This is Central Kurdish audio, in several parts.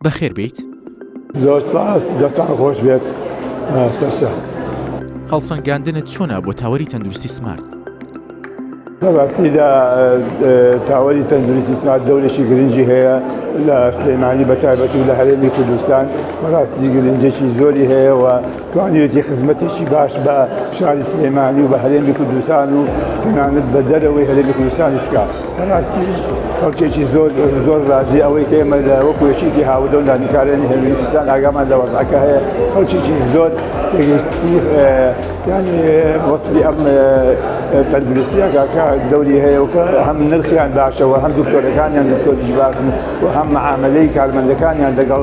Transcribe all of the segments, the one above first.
بەخێر بیت. زۆر سپاس، دەستان خۆش بێت. هەڵسەنگاندنت چۆنە بۆ تاوەری تەندروستی سمارت؟ بەڕاستیدا تاوەری تەندروستی سمارت دەورێکی گرنگی هەیە لە سلێمانی بەتایبەتی و لە هەرێمی کوردستان. بەڕاستی گرنگێکی زۆری هەیە و توانێتی خزمەتێکی باش بە شاری سلێمانی و بە هەرێمی کوردستان و تەنانەت بە دەرەوەی هەرێمی کوردستانیش بکات. بەڕاستی خەڵکێکی زۆر ڕازی ئەوەی کە ئێمە لە وەکو یەکێتی هاودە و دانیکارانی هەرێمی کوردستان ئاگامان لە وەزعەکە هەیە. خەڵکێکی زۆر ینی وەسفی ئەم تەندروستیەکە کە دەوری هەیە و کە هەم نرخیان باشەوە، هەم دکتۆرەکانیان دکتۆریش باشن و هەم معاملەی کارمەندەکانیان لەگەڵ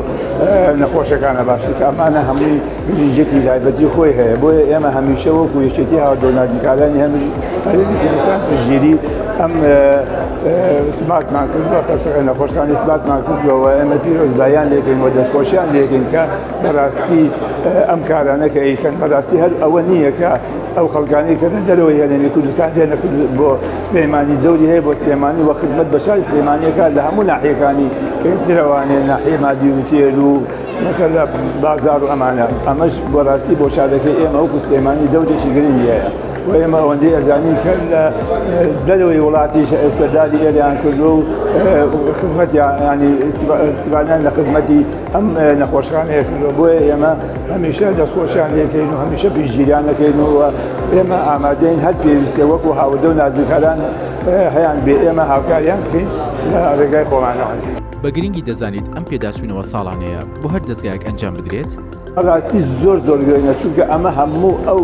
نەخۆشەکانە باشن کە ئەمانە هەمووی گرنگێتی تایبەتی خۆی هەیە. بۆیە ئێمە هەمیشە وەکو یەکێتی هاودە و دانیکارانی هەرێمی کوردستان پشتگیری ئەم سمارتمان کردووە، خەستەکە نەخۆشەکانی سمارتمان کردووە. ئێمە پیرۆزباییان لێکەین و دەستخۆشیان لێکەین کە بەڕاستی ئەم کارانە کە ئەیکەن بەڕاستی هەر ئەوە نییە کە ئەو خەڵکانی کە دەرەوەی هەرێمی کوردستان دێنە بۆ سلێمانی دەوری هەیە بۆ سلێمانی و خزمەت بە شاری سلێمانیەکە لە هەموو ناحیەکانی ترەوانێ ناحیە مادی و تێر و مەسەلا بازار و ئەمانە. ئەمەش بەڕاستی بۆ شارەکەی ئێمە وەکو سلێمانی دەورێکی گرنگی هەیە و ئێمە ئەوەندەی ئەزانین کە لە دەرەوەی وڵاتیش ئێستاداری ئێریان کردو و خزمەت ینی استیفادەیان لە خزمەتی ئەم نەخۆشخانەیە کردووە. بۆیە ئێمە هەمیشە دەستخۆشیان لێکەین و هەمیشە پشتگیریان دەکەین و ئێمە ئامادەین هەر پێویستە وەکو هاودە و نازوکاران هەیان بێ ئێمە هاوکاریان بکەین لە ڕێگای خۆمانەوە. بە گرنگی دەزانیت ئەم پێداچوونەوە ساڵانەیە بۆ هەر دەستگایەک ئەنجام بدرێت؟ ڕاستی زۆر گرنگە چونکە ئەمە هەموو ئەو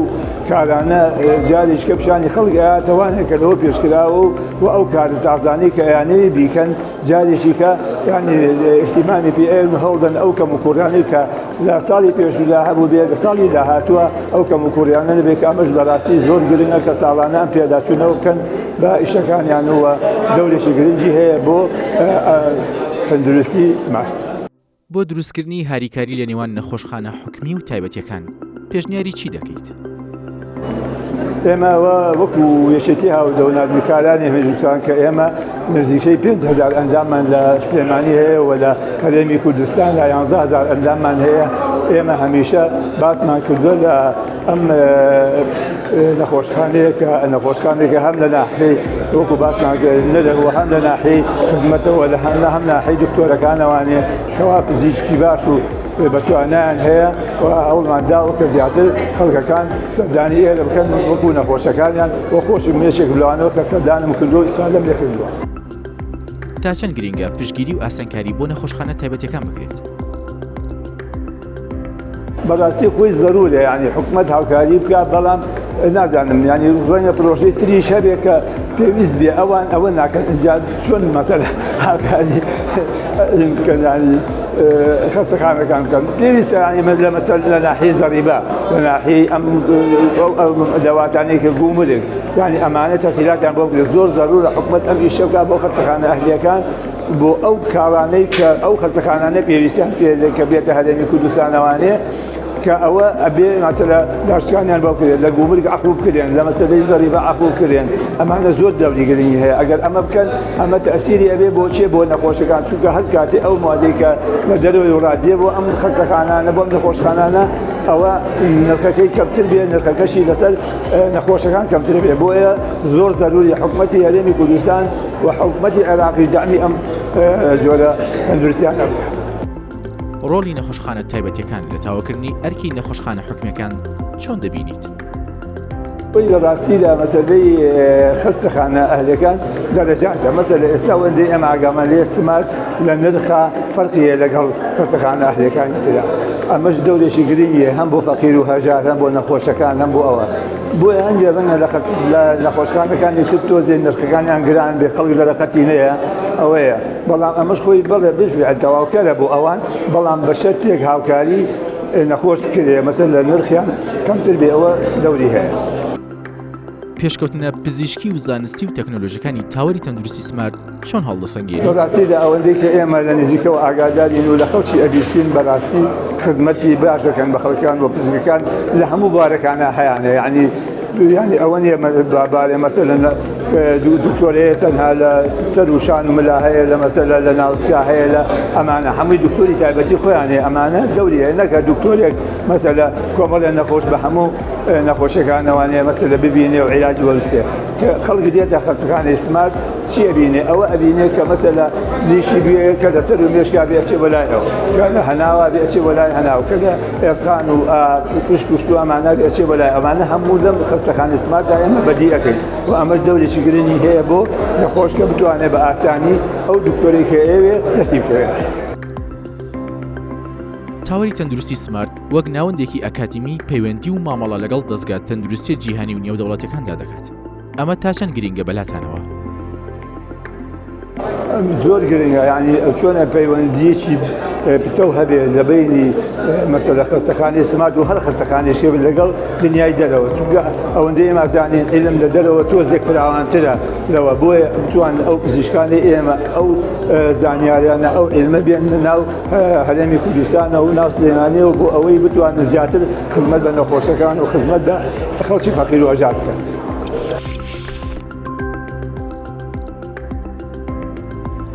کارانە جاریش کە پیشانی خەڵک ئەیاتەوانێت کە لەوە پێشکراوە و ئەو کار زازانی کە یانەیە بیکەن جارێکی کە ینی احتیمامی پێ هەوڵدەن ئەو کەم و کوڕیانی کە لە ساڵی پێشودا هەبوو بێت لە ساڵی داهاتووە ئەو کەم و کوڕیانە نەبێت کە ئەمەش بەڕاستی زۆر گرنگە کە ساڵانان پێداچوونەوە بکەن بە ئیشەکانیانەوە. دەورێکی گرنگی هەیە بۆ تەندروستی سمارت. بۆ دروستکردنی هاریکاری لە نێوان نەخۆشخانە حکومی و تایبەتیەکان پێشنیاری چی دەکەیت؟ ئێمە وەکو یەکێتی هاودە و نازوکارانی هەرێمی کە ئێمە نزیکەی 5,000 ئەنداممان لە سلێمانی هەیە و لە هەرێمی کوردستان لە 11,000 ئەنداممان هەیە. ئێمە هەمیشە باسمان کردووە لە ئەم نەخۆشخانەیە نەخۆشخانێکە هەم لە ناحیەی وەکو باسمان نەدەوە هەم لە ناحیەی خزمەتەوە لە هەم ناحیەی دکتۆرەکانەوانێ کەوا پزیشکی باش و بەتوانیان هەیە و هەوڵمان داوە کە زیاتر خەڵکەکان سەردانی ئێرە بکەن وەکو نەخۆشەکانیان وە خۆشی مێشێک لەوانەوە کە سەردانم کردو ئیسفادەم لێ کردووە. تا چەند گرنگە پشتگیری و ئاسانکاری بۆ نەخۆشخانە تایبەتیەکان بکرێت؟ بەڕاستی خۆی زەرورە ینی حکومەت هاوکاری بکات، بەڵام نازانم ینی ڕەنگە پرۆژەی تریش هەبێت کە پێویست بێ ئەوە ناکەن ئەنجا چۆن مەسەلە هاوکاری بکەن ینی خەستەخانەکان بکەن. پێویستە ینی لە مەسەل لە ناحیەی زەریبە لە ناحیەی ئەم دەواتانەی کە گومرگ ینی ئەمانە تەسهیلاتیان بۆ بکرێت. زۆر زەرورە حکومەت ئەم ئیشە بکات بۆ خەستەخانە ئەهلیەکان بۆ ئەو کاڵانەی کە ئەو خەستەخانانە پێویستیان پێ کە بێتە هەرێمی کوردستانەوانێ کە ئەوە ئەبێ مەسەلە داشتیانیان بۆ بکرێن لە گومرگ عەفو بکرێن لە مەسەلەی زەریبە عەفو بکرێن. ئەمانە زۆر دەوری گرنگی هەیە. ئەگەر ئەمە بکەن ئەمە تەئسیری ئەبێ بۆ چێ بۆ نەخۆشەکان چونکە هەر کاتێ ئەو مادەی کە لە دەرەوەی وڵات دێ بۆ ئەم خەستەخانانە بۆ ئەم نەخۆشخانانە ئەوە نرخەکەی کەمتر بێ، نرخەکەشی لەسەر نەخۆشەکان کەمتر بێ. بۆیە زۆر زەروری حکومەتی هەرێمی کوردستان و حکومەتی عێراقی داعمی ئەم جۆرە تەندروستیانە بکات. ڕۆڵی نەخۆشخانە تایبەتیەکان لە تاوەکردنی ئەرکی نەخۆشخانە حکومیەکان چۆن دەبینیت؟ وی لە ڕاستی لە مەسەلەی خەستەخانە ئەهلەکان دەرەجاتە. مەسەلە ئێستا وەندەی ئەمە ئاگامان لێ سمارت لە نرخە فەرقیە لەگەڵ خەستەخانە ئەهلەکانی ترا. ئەمەش دەورێکی گرنگیە هەم بۆ فەقیر و هەژار هەم بۆ نەخۆشەکان هەم بۆ ئەوە. بۆیە هەندێک ڕەنگە لە نەخۆشخانەکانی تر تۆزێ نرخەکانیان گران بێ خەڵک لە ڕقەتی نەیە ئەوەیە. بەڵام ئەمەش خۆی بڵێ بفعل تەواوکەرە بۆ ئەوان، بەڵام بە شەرتێک هاوکاری نەخۆش کرێ مەسەل لە نرخیان کەمتر بێ ئەوە دەوری هەیە. پێشکەوتنە پزیشکی و زانستی و تەکنۆلۆژیەکانی تاوەری تەندروستی سمارت چۆن هەڵدەسەنگێنیت؟ بەڕاستیدا ئەوەندەی کە ئێمە لە نزیکەوە ئاگادارین و لە خەڵکی ئەبیستین بەڕاستی خزمەتی باش دەکەن بە خەڵکان و پزیشکەکان لە هەموو بارەکانە هەیانە. ینی ئەوە نیە بارێ مەسەلەن دكتورية تنها لسر وشان وملا هي لمثلا لناوسكا هي لأمانة حمي دكتوري تايبتي خو يعني أمانة دولية إنك دكتورك مثلا كمال نخوش بحمو نخوش كان واني مثلا ببيني وعلاج ولسه خلق ديتا خلصان سمارت شيء بيني أو أبيني كمثلا زيشي بيه كذا سر وميش كابي أشي ولاية كذا هناوا بأشي ولاية هناوا كذا إسقان وكشكشتو أمانة بأشي ولاية أمانة همو لم خلصان سمارت أما بديئك وأما الدولة شكرني هي بو نخوش كبتواني بأساني أو دكتوري كأيوه نسيب كأيوه تاوەری تەندروستی سمارت وەک ناوەندێکی ئەکادمی پەیوەندی و مامەڵە لەگەڵ دەستگا تەندروستی جیهانی و نێودەوڵەتەکاندا دەکات. ئەمە تا چەند گرینگە بەلاتانەوە؟ زۆر گرنگە یعنی چۆنە پەیوەندیەکی پتە هەبێ لە بینی مەسەلە خستەخانەی سمارت و هەر خستەخانێکی لەگەڵ دنیای دەرەوە چونکە ئەوەندەی ئێمە زانین عیلم لە دەرەوە تۆزێک فراوانترە لەوە بۆیە بتوان ئەو پزیشکانی ئێمە ئەو زانیاریانە ئەو عیلمە بێنە ناو هەرێمی کوردستانە و ناو سلێمانیەوە بۆ ئەوەی بتوانن زیاتر خزمەت بە نەخۆشەکان و خزمەت بە خەڵکی فەقیر و ئەژار بکەن.